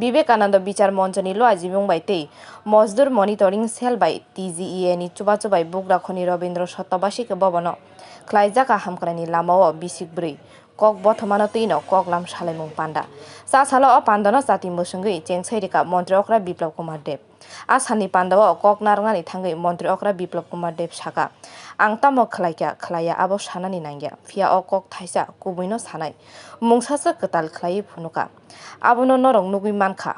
বিবেকানন্দ বিচার মঞ্চনি লজি বুংবাই মজদুর monitoring cell by TGEA ni chuba bugrakhoni Robindra Shattabashik Bobano Klaijaka Hamkrani Lamao Bisikbri Kok Botomano Tino Kok Lam Shalemung Panda Sa Salo o Pandano Sati Musungui Jengserika Montreokra Biplop Kumar Dev Asani Pandawa Kok Narangani Tangi Montreokra Biplop Kumar Dev Shaka Angtamo Klaya Abo Shanani Nangya Fia o Kok Taisa Kubino Sanai Mungsasa Ketal Klai Punuka Abono Norong Nugui Manka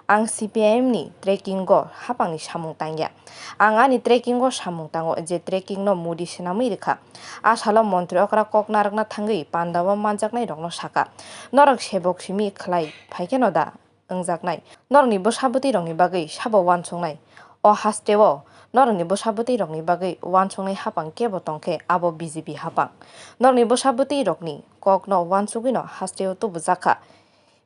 Ang CPM ni trekking go hapang ni samung tangya. Ang ani trekking go samung tango je trekking no mudi sinami rika. Asalo montri okra kok narak na tangi pandawa manjak nai rong no saka. Norok sebok simi khlai phaike no da engjak nai. Norok ni bosabuti rong ni bagai sabo wansong nai. O hastewo norok ni bosabuti rong ni bagai wansong nai hapang kebo tongke abo BJP hapang. Norok ni bosabuti rok ni kok no wansugi no hastewo tu bujaka.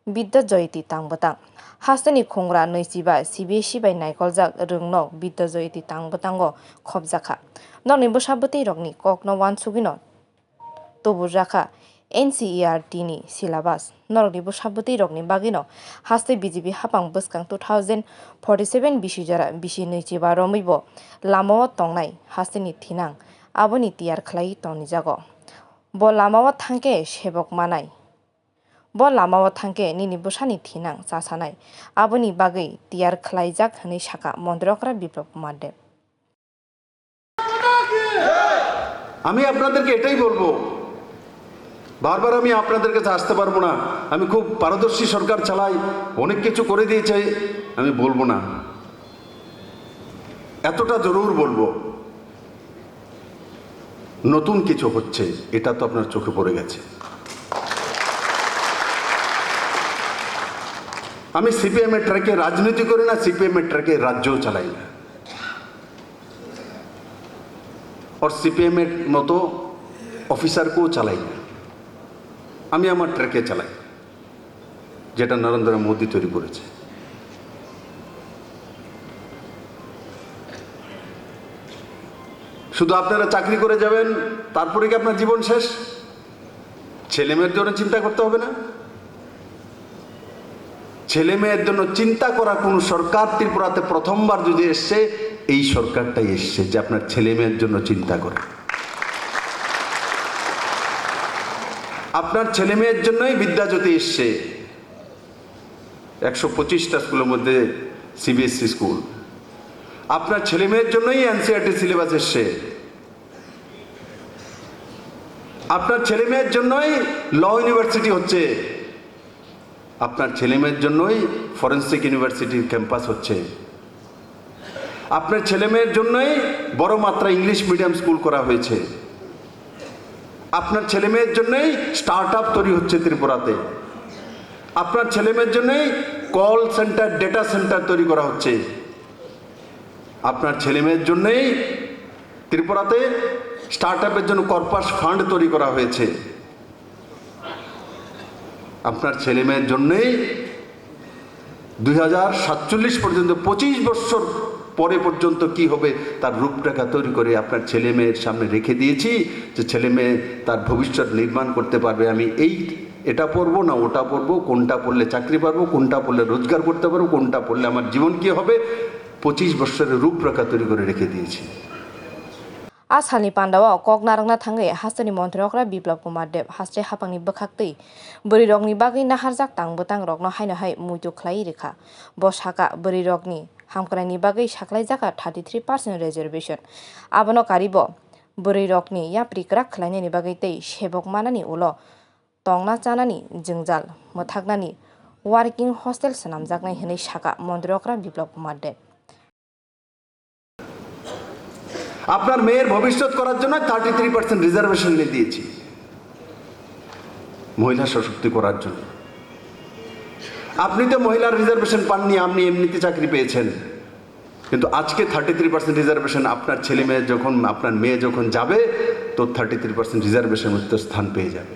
Bidda Joyti Tangbotang Hastani Kongra Noisiba CBC by Naikolzak Rungno Bidda Joyti Tangbotango Khobjaka Noni Boshabuti Rogni Kokno Wansugino Tobujaka NCERT ni syllabus Norni Boshabuti Rogni Bagino Haste BJP Hapang Buskang 2047 Bishijara Bishi Noichiba Romibo Lamo Tongnai Hasteni Tinang Aboni Tiar Klai Tonijago Bo Lamawa Tanke Shebok Manai Bo lamao thangke nini busani thinang chasanai aboni bagai tiar khlaijak hni saka Montreokra Biplop Kumar Dev আমি আপনাদেরকে এটাই বলবো বারবার আমি আপনাদের কাছে আসতে পারবো না আমি খুব পারদর্শী সরকার চালাই অনেক কিছু করে দিয়েছে আমি বলবো না এতটা জরুর বলবো নতুন কিছু হচ্ছে এটা তো আপনার চোখে পড়ে গেছে আমি সিপিএম এর ট্র্যাকে রাজনীতি করি না সিপিএম এর ট্র্যাকে রাজ্য চালাই না और सीपीएम এর মতো অফিসারকেও চালাই না আমি আমার ট্র্যাকে চালাই যেটা নরেন্দ্র মোদি তৈরি করেছে শুধু আপনারা চাকরি করে যাবেন তারপরে কি আপনার জীবন শেষ ছেলেমেয়ের জন্য চিন্তা করতে হবে না ছেলেমেয়ের জন্য চিন্তা করা কোন সরকার ত্রিপুরাতে প্রথমবার যদি এসেছে এই সরকারটাই এসেছে যে আপনার ছেলেমেয়ের জন্য চিন্তা করে আপনার ছেলেমেয়ের জন্যই বিদ্যাজ্যোতি এসেছে 125টা স্কুলের মধ্যে সিবিএসসি স্কুল আপনার ছেলেমেয়ের জন্যই এনসিইআরটি সিলেবাস এসেছে আপনার ছেলেমেয়ের জন্যই ল ইউনিভার্সিটি হচ্ছে আপনার ছেলেমেয়ের জন্যই ফরেনসিক ইউনিভার্সিটির ক্যাম্পাস হচ্ছে আপনার ছেলেমেয়ের জন্যই বড় মাত্রা ইংলিশ মিডিয়াম স্কুল করা হয়েছে আপনার ছেলেমেয়ের জন্যই স্টার্টআপ তৈরি হচ্ছে ত্রিপুরাতে আপনার ছেলেমেয়ের জন্যই কল সেন্টার ডেটা সেন্টার তৈরি করা হচ্ছে আপনার ছেলেমেয়ের জন্যই ত্রিপুরাতে স্টার্টআপের জন্য কর্পাস ফান্ড তৈরি করা হয়েছে আপনার ছেলেমেয়ের জন্যই 2047 পর্যন্ত 25 বছর পরে পর্যন্ত কি হবে তার রূপরেখা তৈরি করে আপনার ছেলেমেয়ের সামনে রেখে দিয়েছি যে ছেলেমেয়ে তার ভবিষ্যৎ নির্মাণ করতে পারবে আমি এটা পড়বো না ওটা পড়বো কোনটা পড়লে চাকরি পাবো কোনটা পড়লে রোজগার করতে পারবো কোনটা পড়লে আমার জীবন কি হবে 25 বছরের রূপরেখা তৈরি করে রেখে দিয়েছি Asani Pandawa kok narangna thangai hastani Montreokra Biplop Kumar Dev haste hapangni bokhaktei buri rokni bagui naharjak tangbotang rokno haino hai muitu khlai rekha bo saka buri rokni hamkrani bagui saklaijaka 33% reservation abono karibo buri rokni yapri krak khlainani bagui tei sebok manani ulo tongna chanani jingjal mothaknani working hostel sanamjaknai hinai saka Montreokra Biplop Kumar Dev আপনার মেয়ের ভবিষ্যৎ করার জন্য 33% reservation নিয়ে দিয়েছি মহিলা সশক্তি করার জন্য আপনি তো মহিলার রিজার্ভেশন পাননি আপনি এমনিতে চাকরি পেয়েছেন কিন্তু আজকে 33% রিজার্ভেশন আপনার ছেলে মেয়ে যখন আপনার মেয়ে যখন যাবে তো 33% রিজার্ভেশন মধ্যে স্থান পেয়ে যাবে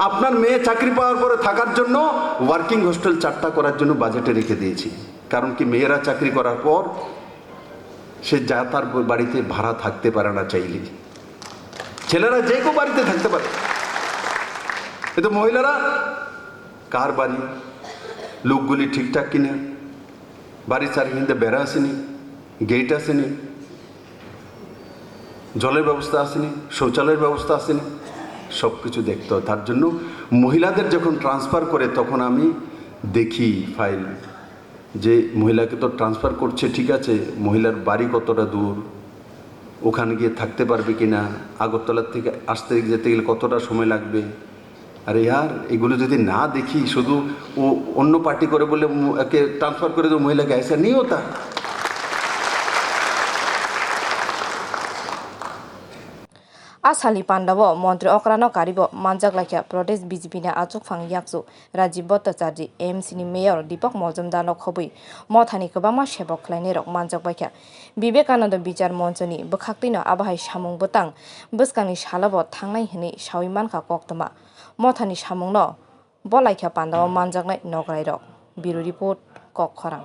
আপনার মেয়ে চাকরি পাওয়ার পরে থাকার জন্য ওয়ার্কিং হোস্টেল 4টা করার জন্য বাজেটে রেখে দিয়েছি কারণ কি মেয়েরা চাকরি করার পর সে যা তার বাড়িতে ভাড়া থাকতে পারে না চাইলে ছেলেরা যে কেউ বাড়িতে থাকতে পারে কিন্তু মহিলারা কার বাড়ি লোকগুলি ঠিকঠাক কিনা, বাড়ির চারিদিকে বেড়া আসেনি, গেট আসেনি, জলের ব্যবস্থা আসেনি, শৌচালয়ের ব্যবস্থা আসেনি, সব কিছু দেখতে হয়। তার জন্য মহিলাদের যখন ট্রান্সফার করে তখন আমি দেখি ফাইল যে মহিলাকে তো ট্রান্সফার করছে, ঠিক আছে, মহিলার বাড়ি কতটা দূর, ওখানে গিয়ে থাকতে পারবে কিনা, আগরতলার থেকে আসতে যেতে গেলে কতটা সময় লাগবে। আরে ইয়ার, এগুলো যদি না দেখি, শুধু ও অন্য পার্টি করে বলে একে ট্রান্সফার করে দেবো, মহিলাকে ऐसा नहीं होता। आसाली पांडव मंत्री अक्रानो कारिब मानजाक लाखिया प्रदेश बीजेपी ने आचुक फांग याकसु राजीव भट्टाचार्य एमसी नि मेयर दीपक मजुमदार खबई मथानि गोबांमा सेबक खालायनाय रक मानजाक बायखा विवेकानंद विचार मंचनि बखाक्तिनो आबाहाय सामुं बोतां बसकांनि सालाबो थांनाय हनै सावै मानखा कक्तमा मथानि सामुंनो बलायखा पांडव मानजाकनाय नगराय रक बिरु रिपोर्ट कक खरां।